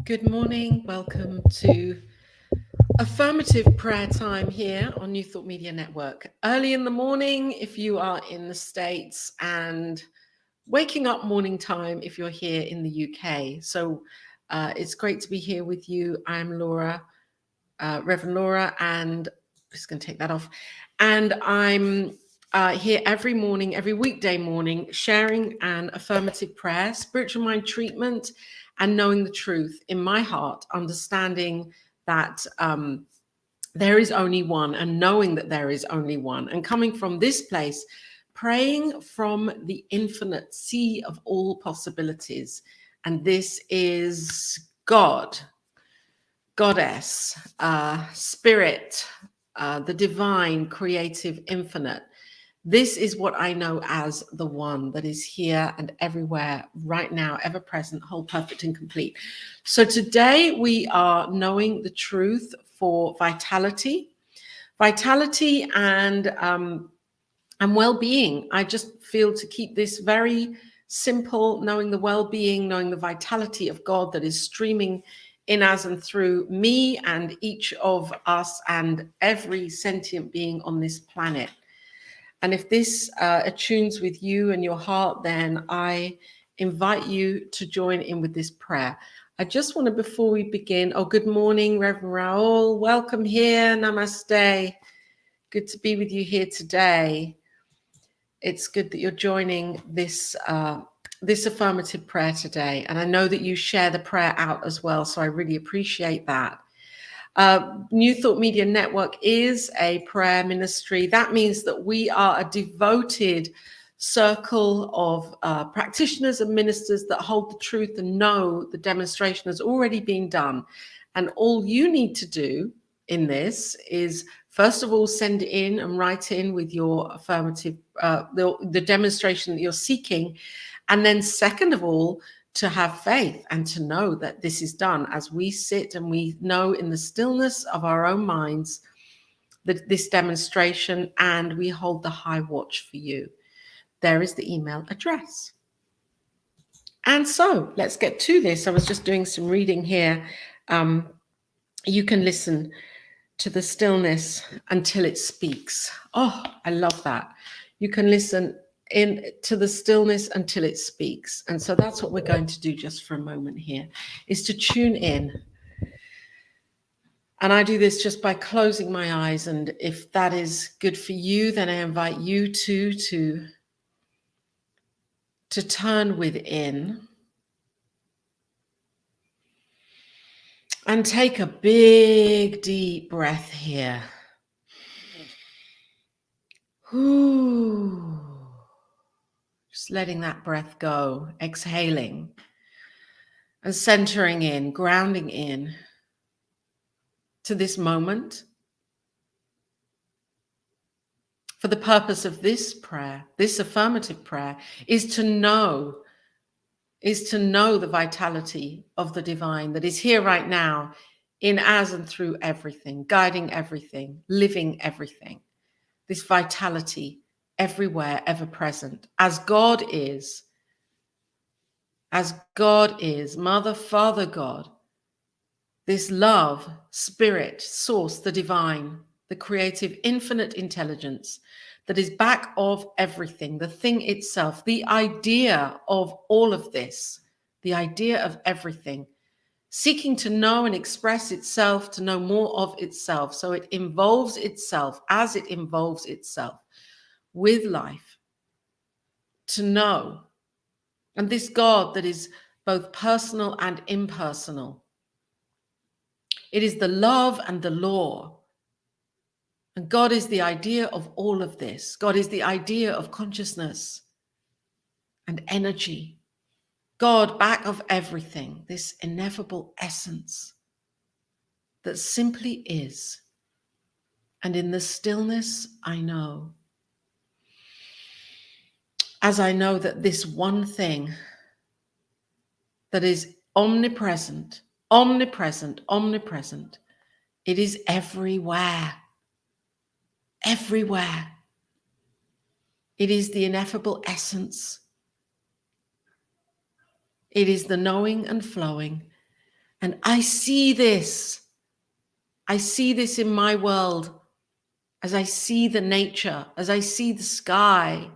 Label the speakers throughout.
Speaker 1: Good morning. Welcome to Affirmative Prayer Time here on New Thought Media Network. Early in the morning if you are in the States, and waking up morning time if you're here in the UK. So it's great to be here with you. I'm Laura, Reverend Laura, and I'm just going to take that off. And I'm here every morning, every weekday morning, sharing an affirmative prayer, spiritual mind treatment, and knowing the truth in my heart, understanding that there is only one, and knowing that there is only one, and coming from this place, praying from the infinite sea of all possibilities. And this is God, Goddess, Spirit, the divine, creative, infinite. This is what I know as the one that is here and everywhere right now, ever present, whole, perfect, and complete. So today we are knowing the truth for vitality and well-being. I just feel to keep this very simple, knowing the well-being, knowing the vitality of God that is streaming in us and through me and each of us and every sentient being on this planet. And if this attunes with you and your heart, then I invite you to join in with this prayer. I just want to, before we begin, good morning, Reverend Raoul. Welcome here. Namaste. Good to be with you here today. It's good that you're joining this this affirmative prayer today. And I know that you share the prayer out as well, so I really appreciate that. New Thought Media Network is a prayer ministry. That means that we are a devoted circle of practitioners and ministers that hold the truth and know the demonstration has already been done. And all you need to do in this is, first of all, send in and write in with your affirmative, the demonstration that you're seeking. And then second of all, to have faith and to know that this is done as we sit and we know in the stillness of our own minds that this demonstration, and we hold the high watch for you. There is the email address. And so let's get to this. I was just doing some reading here. You can listen to the stillness until it speaks. Oh, I love that. You can listen to the stillness until it speaks. And so that's what we're going to do just for a moment here, is to tune in. And I do this just by closing my eyes. And if that is good for you, then I invite you to turn within and take a big, deep breath here. Ooh. Just letting that breath go, exhaling and centering in, grounding in to this moment. For the purpose of this prayer, this affirmative prayer, is to know the vitality of the divine that is here right now, in, as, and through everything, guiding everything, living everything. This vitality everywhere, ever present, as God is, Mother, Father, God, this love, spirit, source, the divine, the creative, infinite intelligence that is back of everything, the thing itself, the idea of all of this, the idea of everything, seeking to know and express itself, to know more of itself. So it involves itself as it involves itself with life, to know. And this God that is both personal and impersonal. It is the love and the law. And God is the idea of all of this. God is the idea of consciousness and energy. God back of everything, this ineffable essence that simply is. And in the stillness, I know. As I know that this one thing that is omnipresent, omnipresent, omnipresent, it is everywhere. Everywhere. It is the ineffable essence. It is the knowing and flowing And I see this. I see this in my world as I see the nature, as I see the sky,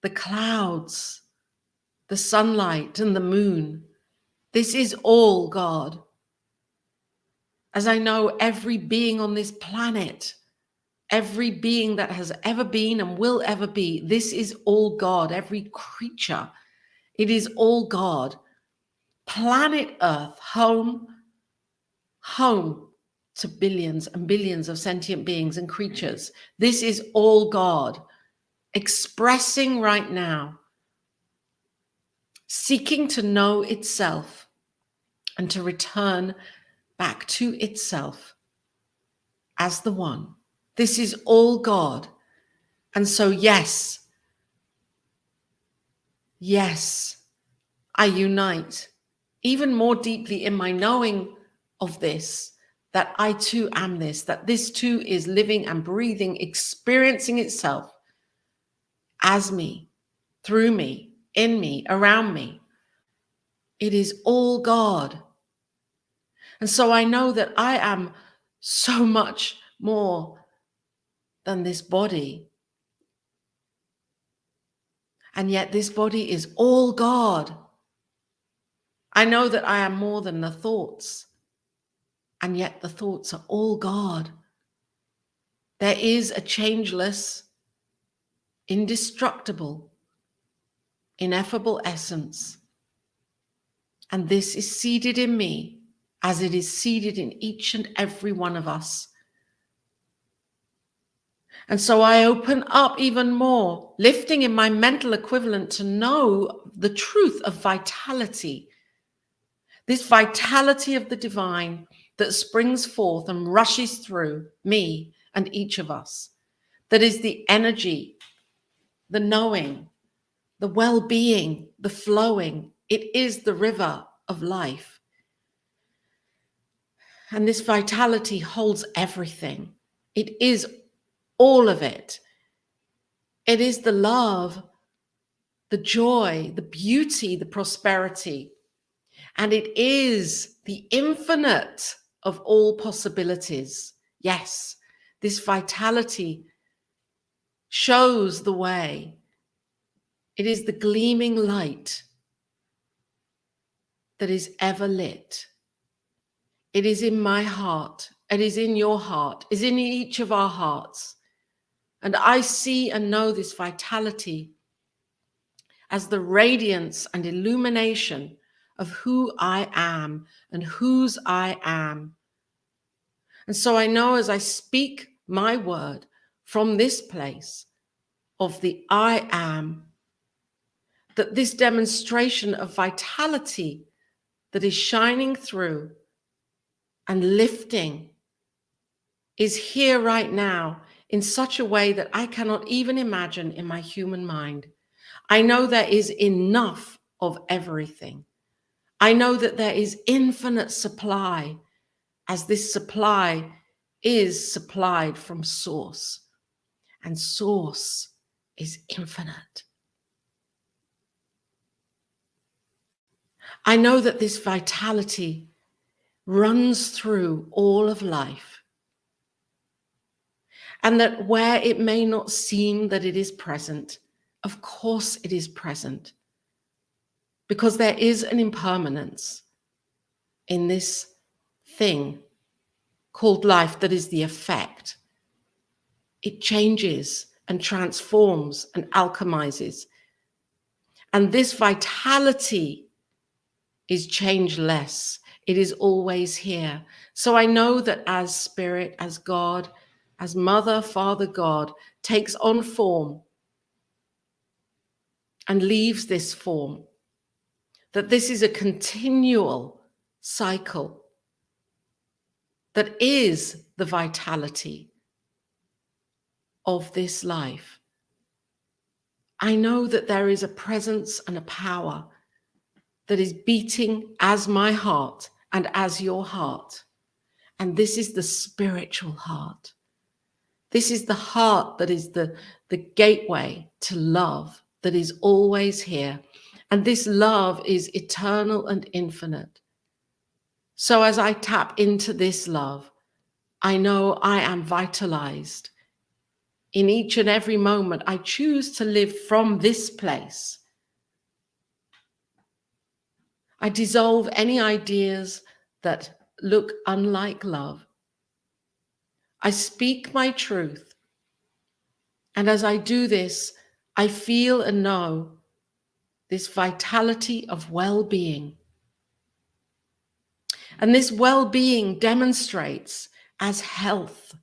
Speaker 1: the clouds, the sunlight and the moon. This is all God. As I know every being on this planet, every being that has ever been and will ever be, this is all God. Every creature, it is all God. Planet Earth, home to billions and billions of sentient beings and creatures. This is all God expressing right now, seeking to know itself and to return back to itself as the one. This is all God. And so, yes, I unite even more deeply in my knowing of this, that I too am this, that this too is living and breathing, experiencing itself as me, through me, in me, around me. It is all God. And so I know that I am so much more than this body. And yet this body is all God. I know that I am more than the thoughts. And yet the thoughts are all God. There is a changeless, indestructible, ineffable essence. And this is seated in me as it is seated in each and every one of us. And so I open up even more, lifting in my mental equivalent to know the truth of vitality. This vitality of the divine that springs forth and rushes through me and each of us. That is the energy, the knowing, the well-being, the flowing. It is the river of life. And this vitality holds everything. It is all of it. It is the love, the joy, the beauty, the prosperity. And it is the infinite of all possibilities. Yes, this vitality shows the way. It is the gleaming light that is ever lit. It is in my heart. It is in your heart. It is in each of our hearts. And I see and know this vitality as the radiance and illumination of who I am and whose I am. And so I know as I speak my word from this place of the I am, that this demonstration of vitality that is shining through and lifting is here right now in such a way that I cannot even imagine in my human mind. I know there is enough of everything. I know that there is infinite supply, as this supply is supplied from source, and source is infinite. I know that this vitality runs through all of life, and that where it may not seem that it is present, of course it is present, because there is an impermanence in this thing called life that is the effect. It changes and transforms and alchemizes. And this vitality is changeless. It is always here. So I know that as Spirit, as God, as Mother, Father, God takes on form and leaves this form, that this is a continual cycle that is the vitality of this life. I know that there is a presence and a power that is beating as my heart and as your heart. And this is the spiritual heart. This is the heart that is the gateway to love that is always here. And this love is eternal and infinite. So as I tap into this love, I know I am vitalized. In each and every moment, I choose to live from this place. I dissolve any ideas that look unlike love. I speak my truth. And as I do this, I feel and know this vitality of well-being. And this well-being demonstrates as health,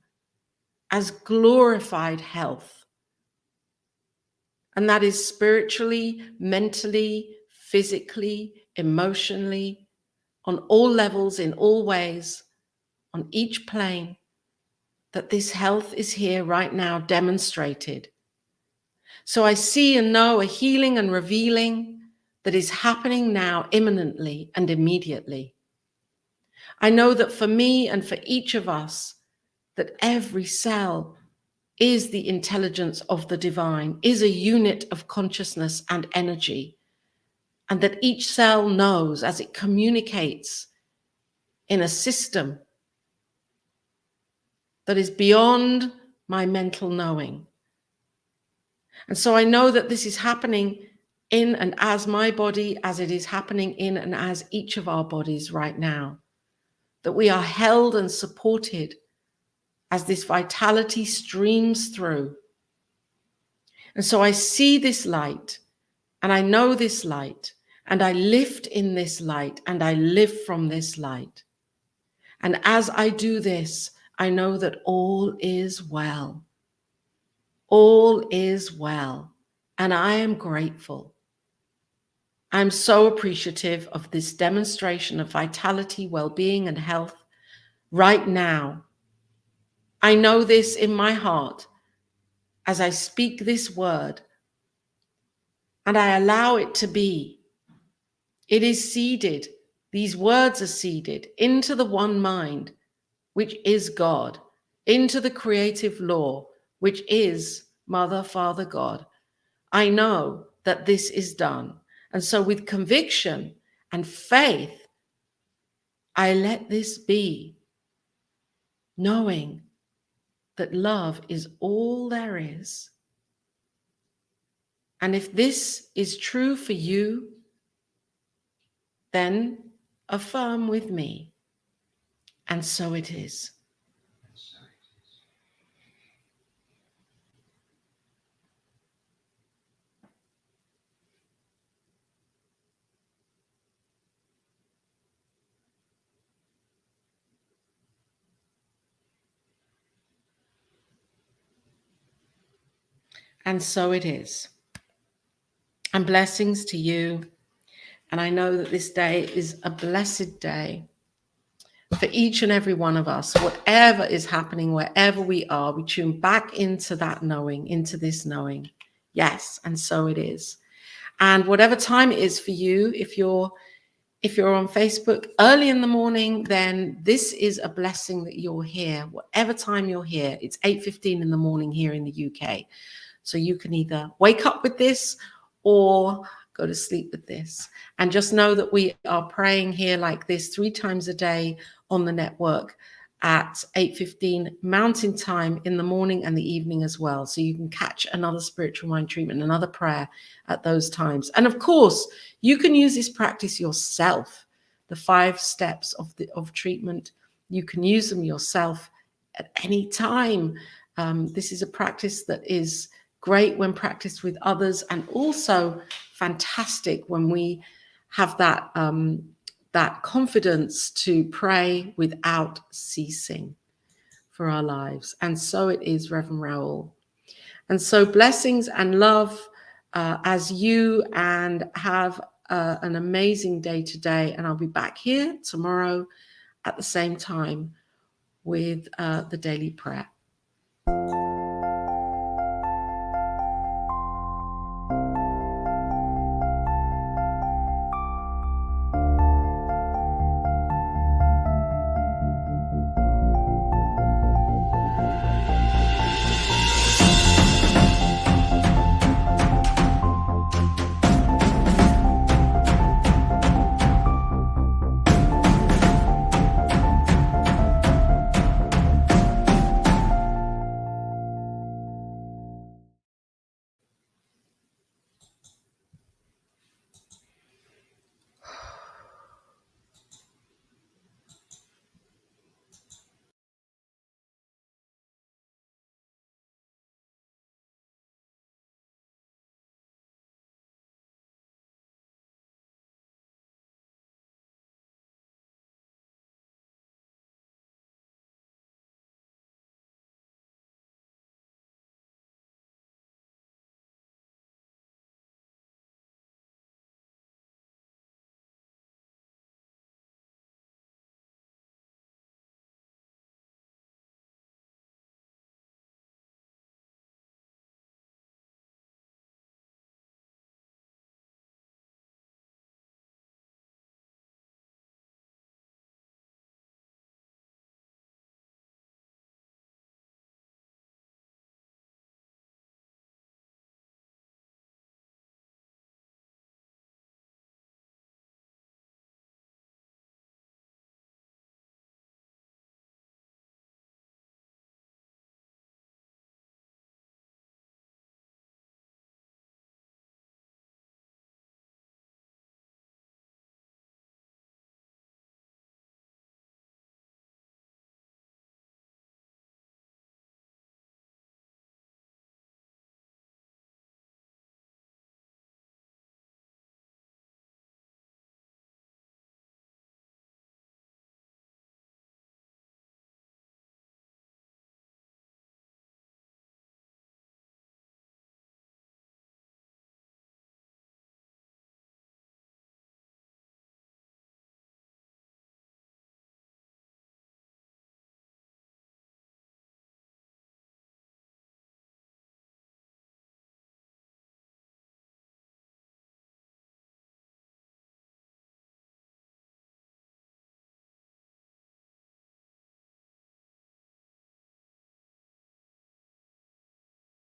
Speaker 1: as glorified health. And that is spiritually, mentally, physically, emotionally, on all levels, in all ways, on each plane, that this health is here right now demonstrated. So I see and know a healing and revealing that is happening now imminently and immediately. I know that for me and for each of us, that every cell is the intelligence of the divine, is a unit of consciousness and energy, and that each cell knows as it communicates in a system that is beyond my mental knowing. And so I know that this is happening in and as my body, as it is happening in and as each of our bodies right now, that we are held and supported as this vitality streams through. And so I see this light, and I know this light, and I lift in this light, and I live from this light. And as I do this, I know that all is well. All is well. And I am grateful. I'm so appreciative of this demonstration of vitality, well-being, and health right now. I know this in my heart as I speak this word, and I allow it to be. It is seeded. These words are seeded into the one mind, which is God, into the creative law, which is Mother, Father, God. I know that this is done. And so with conviction and faith, I let this be, knowing that love is all there is. And if this is true for you, then affirm with me. And so it is. And so it is. And blessings to you. And I know that this day is a blessed day for each and every one of us. Whatever is happening, wherever we are, we tune back into that knowing, into this knowing. Yes, and so it is. And whatever time it is for you, if you're on Facebook early in the morning, then this is a blessing that you're here. Whatever time you're here, it's 8:15 in the morning here in the UK. So you can either wake up with this or go to sleep with this. And just know that we are praying here like this 3 times a day on the network at 8:15 Mountain Time in the morning and the evening as well. So you can catch another spiritual mind treatment, another prayer at those times. And of course, you can use this practice yourself. The 5 steps of treatment, you can use them yourself at any time. This is a practice that is great when practiced with others, and also fantastic when we have that that confidence to pray without ceasing for our lives. And so it is, Reverend Raoul. And so blessings and love as you, and have an amazing day today. And I'll be back here tomorrow at the same time with the daily prayer.